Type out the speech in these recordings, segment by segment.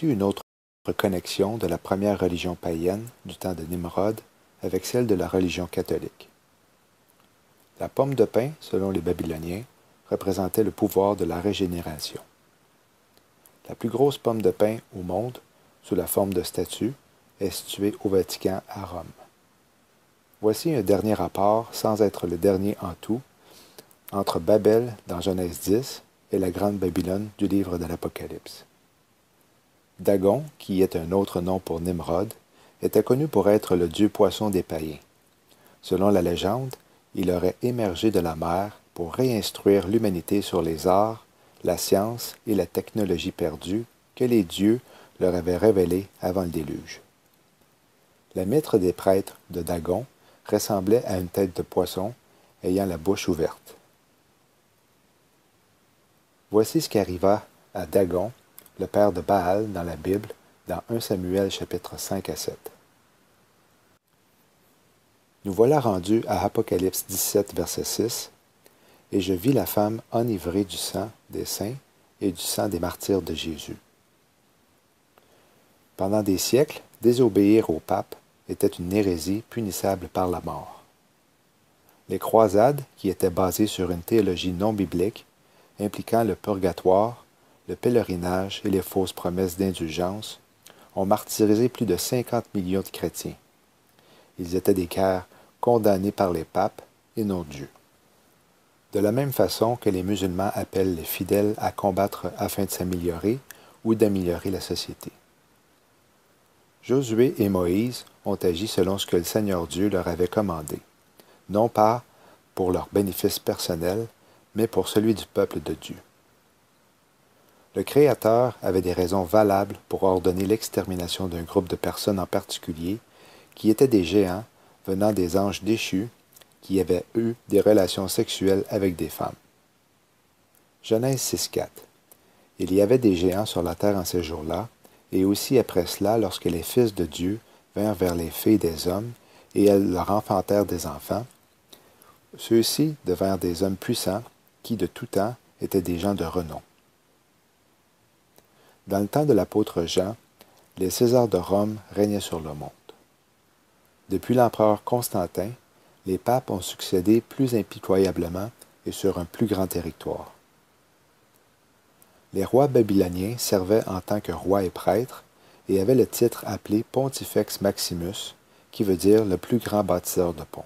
constitue une autre connexion de la première religion païenne du temps de Nimrod avec celle de la religion catholique. La pomme de pin, selon les Babyloniens, représentait le pouvoir de la régénération. La plus grosse pomme de pin au monde, sous la forme de statue, est située au Vatican à Rome. Voici un dernier rapport, sans être le dernier en tout, entre Babel dans Genèse 10 et la Grande Babylone du livre de l'Apocalypse. Dagon, qui est un autre nom pour Nimrod, était connu pour être le dieu poisson des païens. Selon la légende, il aurait émergé de la mer pour réinstruire l'humanité sur les arts, la science et la technologie perdue que les dieux leur avaient révélés avant le déluge. La mitre des prêtres de Dagon ressemblait à une tête de poisson ayant la bouche ouverte. Voici ce qui arriva à Dagon, le père de Baal dans la Bible, dans 1 Samuel chapitre 5 à 7. Nous voilà rendus à Apocalypse 17, verset 6, « Et je vis la femme enivrée du sang des saints et du sang des martyrs de Jésus. » Pendant des siècles, désobéir au pape était une hérésie punissable par la mort. Les croisades, qui étaient basées sur une théologie non biblique, impliquant le purgatoire, le pèlerinage et les fausses promesses d'indulgence, ont martyrisé plus de 50 millions de chrétiens. Ils étaient des cœurs condamnés par les papes et non Dieu. De la même façon que les musulmans appellent les fidèles à combattre afin de s'améliorer ou d'améliorer la société. Josué et Moïse ont agi selon ce que le Seigneur Dieu leur avait commandé, non pas pour leur bénéfice personnel, mais pour celui du peuple de Dieu. Le Créateur avait des raisons valables pour ordonner l'extermination d'un groupe de personnes en particulier, qui étaient des géants venant des anges déchus, qui avaient eu des relations sexuelles avec des femmes. Genèse 6.4. Il y avait des géants sur la terre en ces jours-là, et aussi après cela lorsque les fils de Dieu vinrent vers les filles des hommes, et elles leur enfantèrent des enfants. Ceux-ci devinrent des hommes puissants, qui de tout temps étaient des gens de renom. Dans le temps de l'apôtre Jean, les Césars de Rome régnaient sur le monde. Depuis l'empereur Constantin, les papes ont succédé plus impitoyablement et sur un plus grand territoire. Les rois babyloniens servaient en tant que rois et prêtres et avaient le titre appelé Pontifex Maximus, qui veut dire le plus grand bâtisseur de ponts.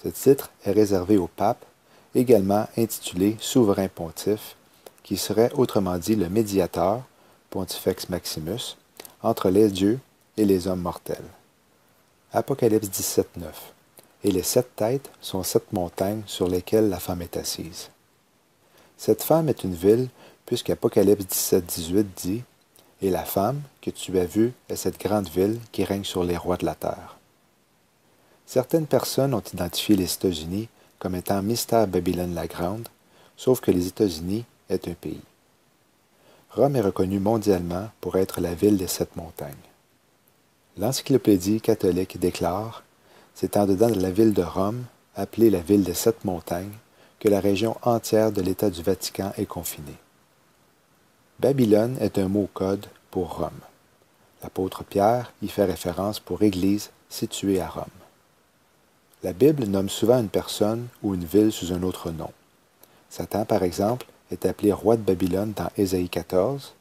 Ce titre est réservé au pape, également intitulé souverain pontife, qui serait autrement dit le médiateur, Pontifex Maximus, entre les dieux et les hommes mortels. Apocalypse 17, 9. Et les 7 têtes sont 7 montagnes sur lesquelles la femme est assise. Cette femme est une ville, puisqu'Apocalypse 17, 18 dit « Et la femme que tu as vue est cette grande ville qui règne sur les rois de la terre. » Certaines personnes ont identifié les États-Unis comme étant Mystère Babylone la Grande, sauf que les États-Unis est un pays. Rome est reconnue mondialement pour être la ville des 7 montagnes. L'Encyclopédie catholique déclare « C'est en dedans de la ville de Rome, appelée la ville des 7 montagnes, que la région entière de l'État du Vatican est confinée. » Babylone est un mot code pour Rome. L'apôtre Pierre y fait référence pour Église située à Rome. La Bible nomme souvent une personne ou une ville sous un autre nom. Satan, par exemple, est appelé roi de Babylone dans Ésaïe 14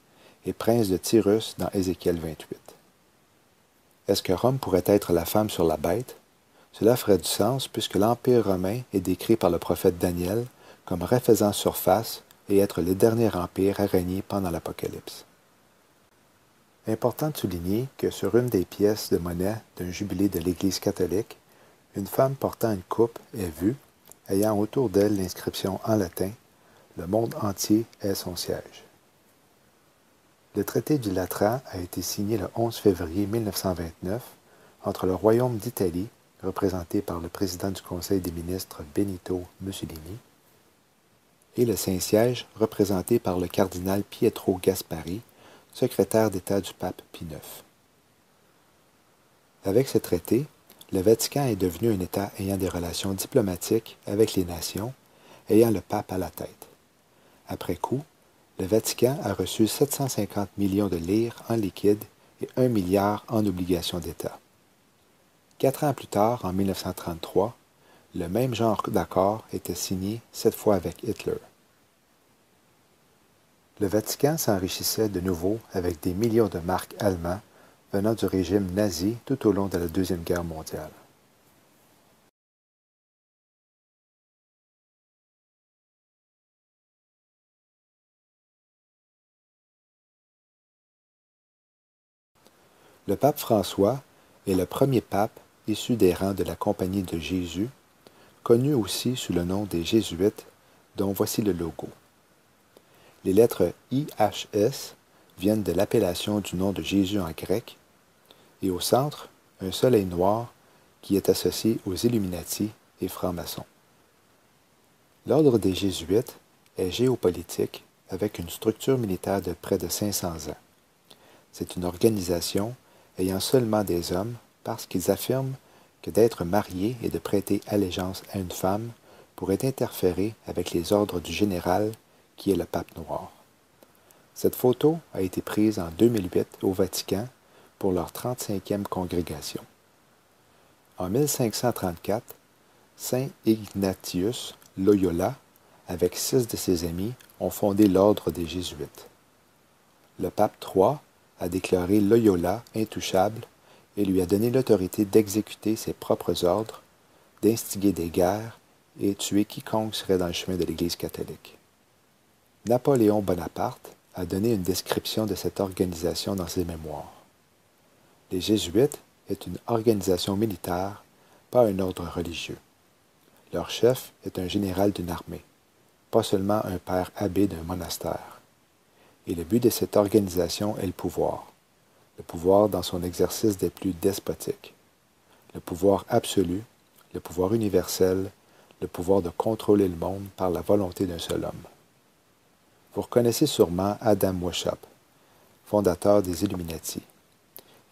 et prince de Tyrus dans Ézéchiel 28. Est-ce que Rome pourrait être la femme sur la bête? Cela ferait du sens puisque l'Empire romain est décrit par le prophète Daniel comme refaisant surface et être le dernier empire à régner pendant l'Apocalypse. Important de souligner que sur une des pièces de monnaie d'un jubilé de l'Église catholique, une femme portant une coupe est vue, ayant autour d'elle l'inscription en latin « Le monde entier est son siège ». Le traité du Latran a été signé le 11 février 1929 entre le Royaume d'Italie, représenté par le président du Conseil des ministres Benito Mussolini, et le Saint-Siège, représenté par le cardinal Pietro Gasparri, secrétaire d'État du pape Pie IX. Avec ce traité, le Vatican est devenu un État ayant des relations diplomatiques avec les nations, ayant le pape à la tête. Après coup, Le Vatican a reçu 750 millions de lire en liquide et 1 milliard en obligations d'État. 4 ans plus tard, en 1933, le même genre d'accord était signé, cette fois avec Hitler. Le Vatican s'enrichissait de nouveau avec des millions de marques allemands venant du régime nazi tout au long de la Deuxième Guerre mondiale. Le pape François est le premier pape issu des rangs de la Compagnie de Jésus, connu aussi sous le nom des Jésuites, dont voici le logo. Les lettres IHS viennent de l'appellation du nom de Jésus en grec, et au centre, un soleil noir qui est associé aux Illuminati et francs-maçons. L'ordre des Jésuites est géopolitique avec une structure militaire de près de 500 ans. C'est une organisation ayant seulement des hommes parce qu'ils affirment que d'être marié et de prêter allégeance à une femme pourrait interférer avec les ordres du général qui est le pape noir. Cette photo a été prise en 2008 au Vatican pour leur 35e congrégation. En 1534, Saint Ignatius Loyola, avec 6 de ses amis, ont fondé l'ordre des Jésuites. Le pape III a déclaré Loyola intouchable et lui a donné l'autorité d'exécuter ses propres ordres, d'instiguer des guerres et tuer quiconque serait dans le chemin de l'Église catholique. Napoléon Bonaparte a donné une description de cette organisation dans ses mémoires. Les Jésuites est une organisation militaire, pas un ordre religieux. Leur chef est un général d'une armée, pas seulement un père abbé d'un monastère. Et le but de cette organisation est le pouvoir dans son exercice des plus despotiques, le pouvoir absolu, le pouvoir universel, le pouvoir de contrôler le monde par la volonté d'un seul homme. Vous reconnaissez sûrement Adam Weishaupt, fondateur des Illuminati.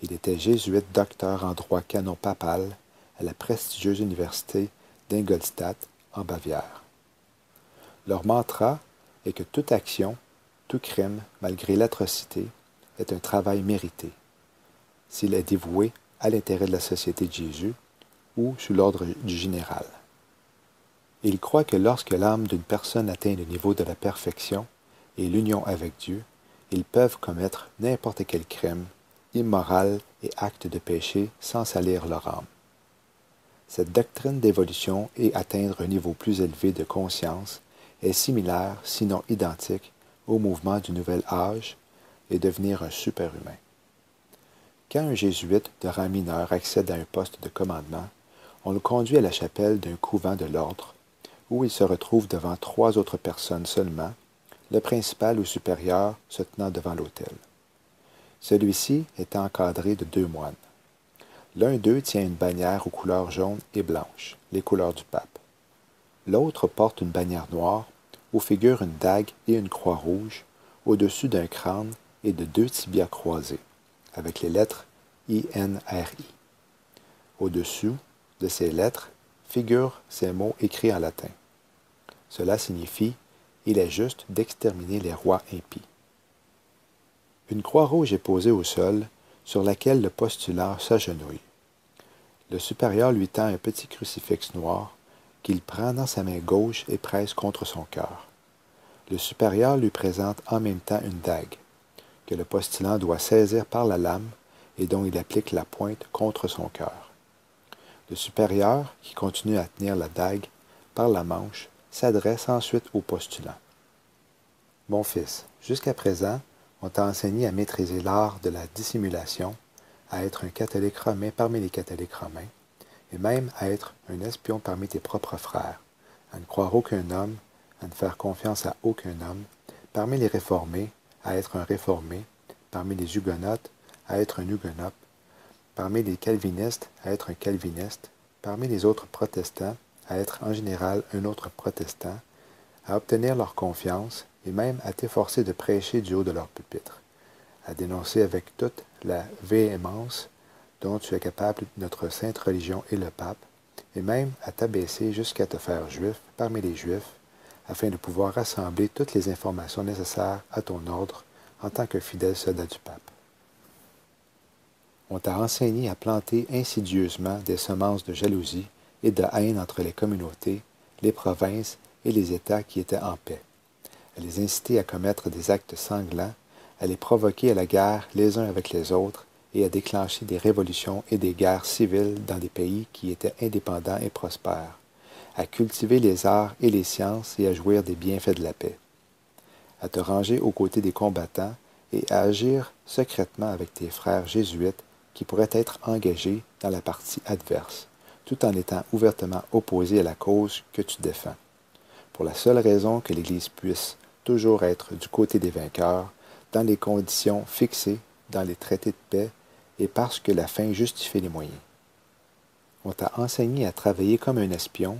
Il était jésuite docteur en droit canon papal à la prestigieuse université d'Ingolstadt, en Bavière. Leur mantra est que toute action, tout crime, malgré l'atrocité, est un travail mérité, s'il est dévoué à l'intérêt de la société de Jésus ou sous l'ordre du général. Ils croient que lorsque l'âme d'une personne atteint le niveau de la perfection et l'union avec Dieu, ils peuvent commettre n'importe quel crime, immoral et acte de péché sans salir leur âme. Cette doctrine d'évolution et atteindre un niveau plus élevé de conscience est similaire, sinon identique, au mouvement du nouvel âge et devenir un super-humain. Quand un jésuite de rang mineur accède à un poste de commandement, on le conduit à la chapelle d'un couvent de l'ordre, où il se retrouve devant 3 autres personnes seulement, le principal ou supérieur se tenant devant l'autel. Celui-ci est encadré de 2 moines. L'un d'eux tient une bannière aux couleurs jaunes et blanches, les couleurs du pape. L'autre porte une bannière noire, où figure une dague et une croix rouge, au-dessus d'un crâne et de 2 tibias croisés, avec les lettres INRI. Au-dessous de ces lettres figurent ces mots écrits en latin. Cela signifie « Il est juste d'exterminer les rois impies ». Une croix rouge est posée au sol, sur laquelle le postulant s'agenouille. Le supérieur lui tend un petit crucifix noir qu'il prend dans sa main gauche et presse contre son cœur. Le supérieur lui présente en même temps une dague, que le postulant doit saisir par la lame et dont il applique la pointe contre son cœur. Le supérieur, qui continue à tenir la dague par la manche, s'adresse ensuite au postulant. « Mon fils, jusqu'à présent, on t'a enseigné à maîtriser l'art de la dissimulation, à être un catholique romain parmi les catholiques romains, et même à être un espion parmi tes propres frères, à ne croire aucun homme, à ne faire confiance à aucun homme, parmi les réformés, à être un réformé, parmi les huguenotes, à être un huguenot, parmi les calvinistes, à être un calviniste, parmi les autres protestants, à être en général un autre protestant, à obtenir leur confiance et même à t'efforcer de prêcher du haut de leur pupitre, à dénoncer avec toute la véhémence dont tu es capable notre sainte religion et le pape, et même à t'abaisser jusqu'à te faire juif parmi les juifs, afin de pouvoir rassembler toutes les informations nécessaires à ton ordre en tant que fidèle soldat du pape. On t'a enseigné à planter insidieusement des semences de jalousie et de haine entre les communautés, les provinces et les États qui étaient en paix, à les inciter à commettre des actes sanglants, à les provoquer à la guerre les uns avec les autres et à déclencher des révolutions et des guerres civiles dans des pays qui étaient indépendants et prospères, à cultiver les arts et les sciences et à jouir des bienfaits de la paix, à te ranger aux côtés des combattants et à agir secrètement avec tes frères jésuites qui pourraient être engagés dans la partie adverse, tout en étant ouvertement opposés à la cause que tu défends, pour la seule raison que l'Église puisse toujours être du côté des vainqueurs, dans les conditions fixées dans les traités de paix et parce que la fin justifie les moyens. On t'a enseigné à travailler comme un espion,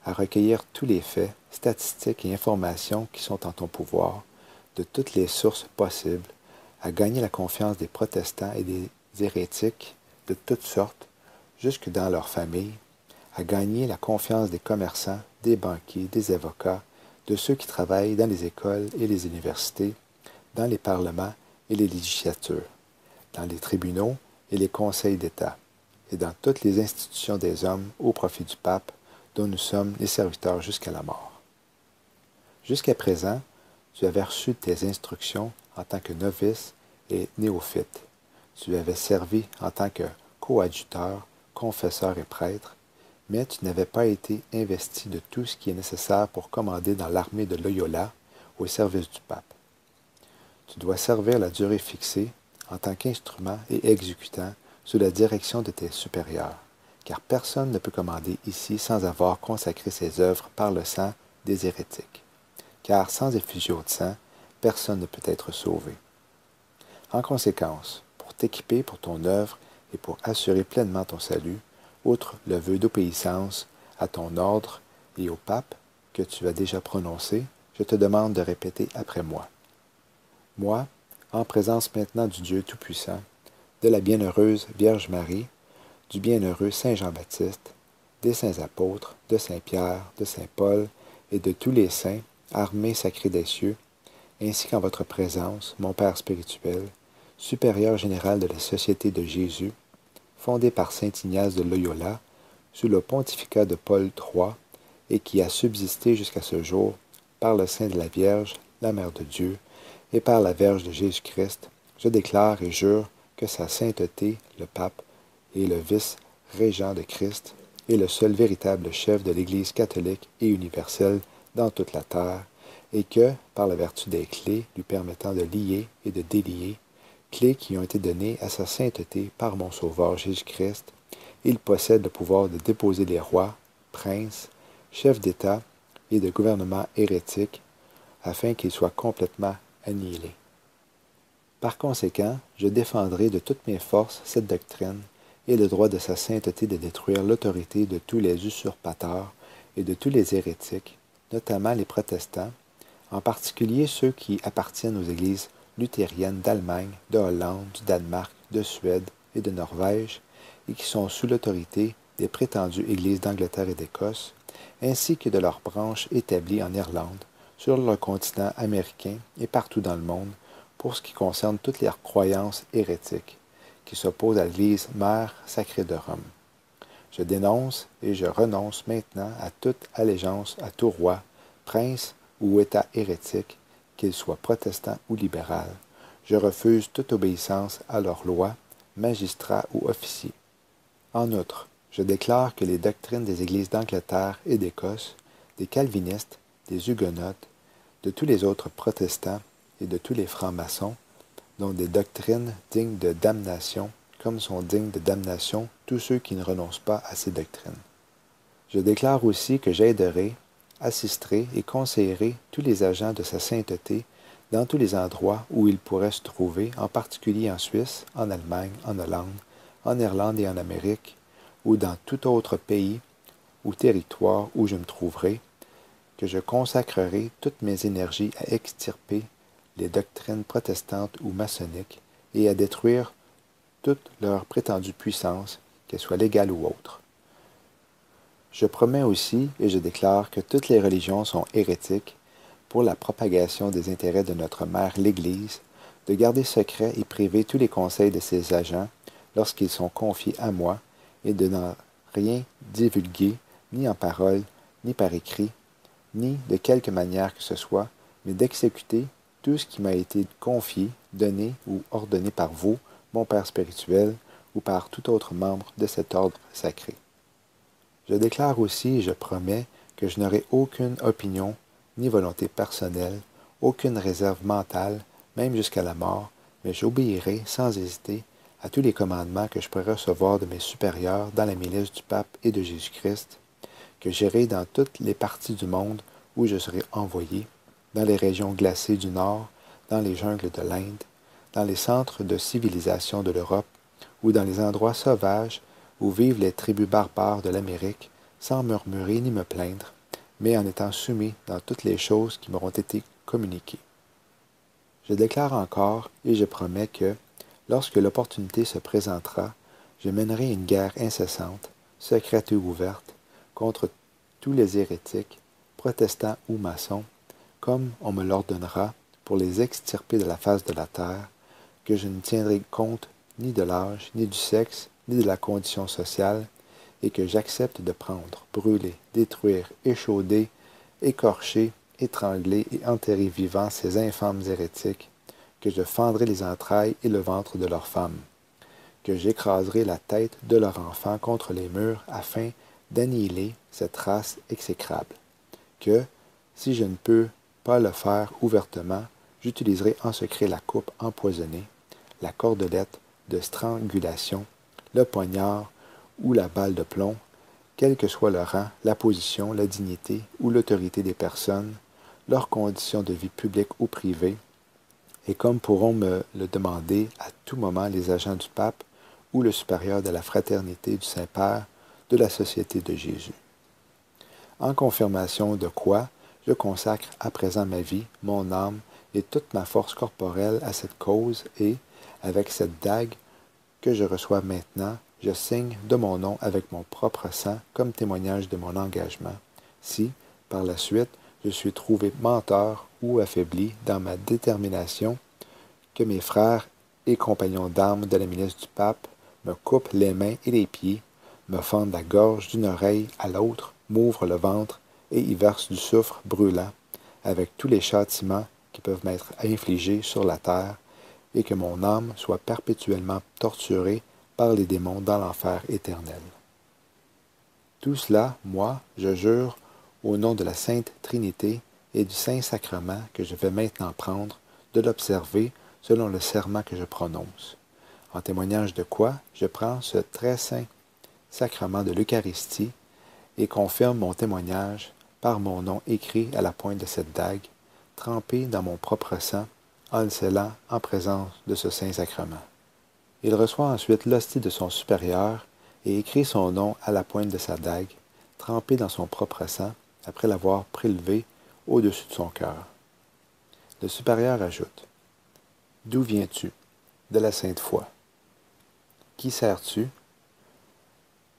à recueillir tous les faits, statistiques et informations qui sont en ton pouvoir, de toutes les sources possibles, à gagner la confiance des protestants et des hérétiques de toutes sortes, jusque dans leurs familles, à gagner la confiance des commerçants, des banquiers, des avocats, de ceux qui travaillent dans les écoles et les universités, dans les parlements et les législatures, dans les tribunaux et les conseils d'État, et dans toutes les institutions des hommes au profit du pape, dont nous sommes les serviteurs jusqu'à la mort. Jusqu'à présent, tu avais reçu tes instructions en tant que novice et néophyte. Tu avais servi en tant que coadjuteur, confesseur et prêtre, mais tu n'avais pas été investi de tout ce qui est nécessaire pour commander dans l'armée de Loyola au service du pape. Tu dois servir la durée fixée en tant qu'instrument et exécutant sous la direction de tes supérieurs, car personne ne peut commander ici sans avoir consacré ses œuvres par le sang des hérétiques, car sans effusion de sang, personne ne peut être sauvé. En conséquence, pour t'équiper pour ton œuvre et pour assurer pleinement ton salut, outre le vœu d'obéissance à ton ordre et au pape que tu as déjà prononcé, je te demande de répéter après moi. Moi, en présence maintenant du Dieu Tout-Puissant, de la bienheureuse Vierge Marie, du bienheureux Saint Jean-Baptiste, des saints apôtres, de Saint Pierre, de Saint Paul et de tous les saints, armés sacrés des cieux, ainsi qu'en votre présence, mon Père spirituel, supérieur général de la Société de Jésus, fondée par saint Ignace de Loyola, sous le pontificat de Paul III, et qui a subsisté jusqu'à ce jour par le sein de la Vierge, la Mère de Dieu, et par la Vierge de Jésus-Christ, je déclare et jure que sa sainteté, le pape, est le vice-régent de Christ, et le seul véritable chef de l'Église catholique et universelle dans toute la terre, et que, par la vertu des clés lui permettant de lier et de délier, clés qui ont été données à sa sainteté par mon Sauveur Jésus-Christ, il possède le pouvoir de déposer les rois, princes, chefs d'État et de gouvernements hérétiques, afin qu'ils soient complètement annihilés. Par conséquent, je défendrai de toutes mes forces cette doctrine et le droit de sa sainteté de détruire l'autorité de tous les usurpateurs et de tous les hérétiques, notamment les protestants, en particulier ceux qui appartiennent aux églises luthériennes d'Allemagne, de Hollande, du Danemark, de Suède et de Norvège, et qui sont sous l'autorité des prétendues églises d'Angleterre et d'Écosse, ainsi que de leurs branches établies en Irlande, sur le continent américain et partout dans le monde, pour ce qui concerne toutes les croyances hérétiques, qui s'opposent à l'Église mère sacrée de Rome. Je dénonce et je renonce maintenant à toute allégeance à tout roi, prince ou État hérétique, qu'il soit protestant ou libéral. Je refuse toute obéissance à leurs lois, magistrats ou officiers. En outre, je déclare que les doctrines des églises d'Angleterre et d'Écosse, des calvinistes, des huguenotes, de tous les autres protestants et de tous les francs-maçons, dont des doctrines dignes de damnation, comme sont dignes de damnation tous ceux qui ne renoncent pas à ces doctrines. Je déclare aussi que j'aiderai, assisterai et conseillerai tous les agents de sa sainteté dans tous les endroits où ils pourraient se trouver, en particulier en Suisse, en Allemagne, en Hollande, en Irlande et en Amérique, ou dans tout autre pays ou territoire où je me trouverai, que je consacrerai toutes mes énergies à extirper les doctrines protestantes ou maçonniques et à détruire toute leur prétendue puissance, qu'elle soit légale ou autre. Je promets aussi et je déclare que toutes les religions sont hérétiques pour la propagation des intérêts de notre mère l'Église, de garder secrets et privés tous les conseils de ses agents lorsqu'ils sont confiés à moi et de n'en rien divulguer, ni en parole, ni par écrit, ni de quelque manière que ce soit, mais d'exécuter tout ce qui m'a été confié, donné ou ordonné par vous, mon Père spirituel, ou par tout autre membre de cet ordre sacré. Je déclare aussi et je promets que je n'aurai aucune opinion ni volonté personnelle, aucune réserve mentale, même jusqu'à la mort, mais j'obéirai sans hésiter à tous les commandements que je pourrai recevoir de mes supérieurs dans la milice du Pape et de Jésus-Christ, que j'irai dans toutes les parties du monde où je serai envoyé, dans les régions glacées du Nord, dans les jungles de l'Inde, dans les centres de civilisation de l'Europe, ou dans les endroits sauvages où vivent les tribus barbares de l'Amérique, sans murmurer ni me plaindre, mais en étant soumis dans toutes les choses qui m'auront été communiquées. Je déclare encore et je promets que, lorsque l'opportunité se présentera, je mènerai une guerre incessante, secrète et ouverte, contre tous les hérétiques, protestants ou maçons, comme on me l'ordonnera, pour les extirper de la face de la terre, que je ne tiendrai compte ni de l'âge, ni du sexe, ni de la condition sociale, et que j'accepte de prendre, brûler, détruire, échauder, écorcher, étrangler et enterrer vivants ces infâmes hérétiques, que je fendrai les entrailles et le ventre de leurs femmes, que j'écraserai la tête de leurs enfants contre les murs afin d'annihiler cette race exécrable, que, si je ne peux pas le faire ouvertement, j'utiliserai en secret la coupe empoisonnée, la cordelette de strangulation, le poignard ou la balle de plomb, quel que soit le rang, la position, la dignité ou l'autorité des personnes, leurs conditions de vie publique ou privée, et comme pourront me le demander à tout moment les agents du pape ou le supérieur de la fraternité du Saint-Père de la Société de Jésus. En confirmation de quoi, je consacre à présent ma vie, mon âme et toute ma force corporelle à cette cause et, avec cette dague que je reçois maintenant, je signe de mon nom avec mon propre sang comme témoignage de mon engagement. Si, par la suite, je suis trouvé menteur ou affaibli dans ma détermination, que mes frères et compagnons d'armes de la milice du pape me coupent les mains et les pieds, me fendent la gorge d'une oreille à l'autre, m'ouvrent le ventre et y versent du soufre brûlant, avec tous les châtiments qui peuvent m'être infligés sur la terre, et que mon âme soit perpétuellement torturée par les démons dans l'enfer éternel. Tout cela, moi, je jure, au nom de la Sainte Trinité et du Saint-Sacrement que je vais maintenant prendre, de l'observer selon le serment que je prononce. En témoignage de quoi, je prends ce très saint sacrement de l'Eucharistie et confirme mon témoignage par mon nom écrit à la pointe de cette dague, trempé dans mon propre sang, en le scellant en présence de ce saint sacrement. Il reçoit ensuite l'hostie de son supérieur et écrit son nom à la pointe de sa dague, trempé dans son propre sang, après l'avoir prélevé au-dessus de son cœur. Le supérieur ajoute: « D'où viens-tu? De la sainte foi. Qui sers-tu?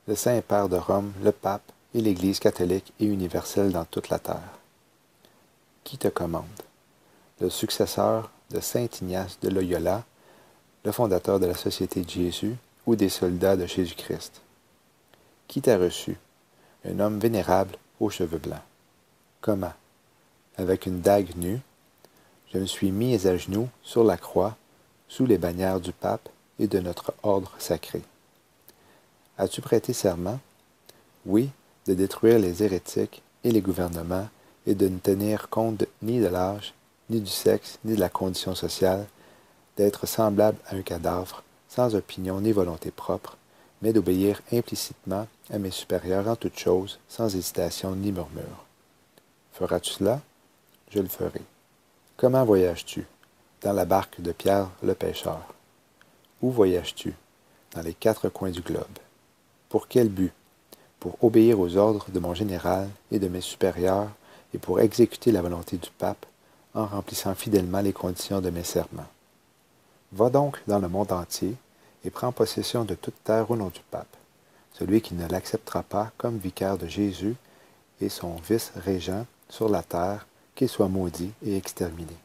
Le Saint-Père de Rome, le Pape et l'Église catholique et universelle dans toute la terre. Qui te commande? Le successeur de saint Ignace de Loyola, le fondateur de la Société de Jésus ou des soldats de Jésus-Christ. Qui t'a reçu? Un homme vénérable aux cheveux blancs. Comment? Avec une dague nue, je me suis mis à genoux sur la croix, sous les bannières du pape et de notre ordre sacré. As-tu prêté serment? Oui, de détruire les hérétiques et les gouvernements et de ne tenir compte ni de l'âge, ni du sexe, ni de la condition sociale, d'être semblable à un cadavre, sans opinion ni volonté propre, mais d'obéir implicitement à mes supérieurs en toutes choses, sans hésitation ni murmure. Feras-tu cela? Je le ferai. Comment voyages-tu? Dans la barque de Pierre le pêcheur. Où voyages-tu? Dans les 4 coins du globe. Pour quel but? Pour obéir aux ordres de mon général et de mes supérieurs et pour exécuter la volonté du pape en remplissant fidèlement les conditions de mes serments. Va donc dans le monde entier et prends possession de toute terre au nom du pape. celui qui ne l'acceptera pas comme vicaire de Jésus et son vice-régent sur la terre, qu'il soit maudit et exterminé.